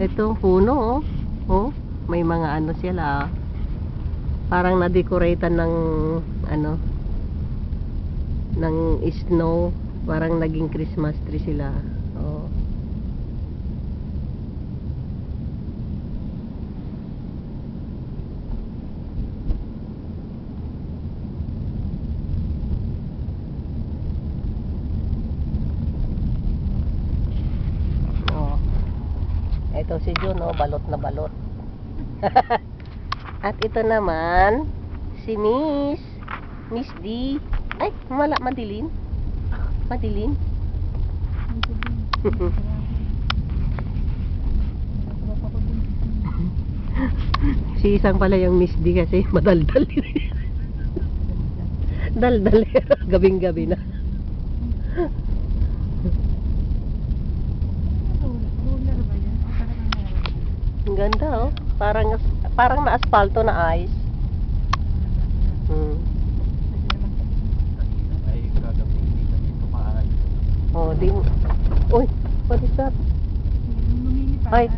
Ito, puno, oh. Oh, may mga ano sila. Parang na-decoratean ng ano, ng snow. Parang naging Christmas tree sila. Oh. Ito si Jun, oh, balot na balot. At ito naman si Miss D. Ay, madilim. Madilim. Si isang pala yung Miss D kasi madaldal. Daldal. Gabing-gabi na. Ang ganda, oh. Parang na asfalto na ice. Oh, di. Uy, what is that? Ay,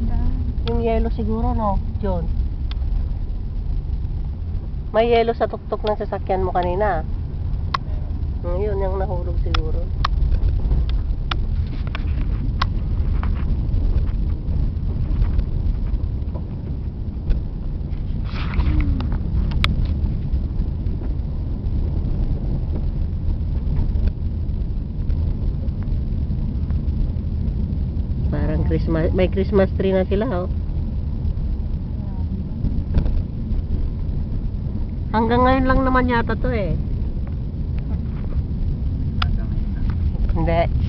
yung yellow siguro, no, John. May yellow sa tuktok ng sasakyan mo kanina. Yun yung nahulog siguro. Christmas, may Christmas tree na sila, oh. Hanggang ngayon lang naman yata to, eh. Hindi.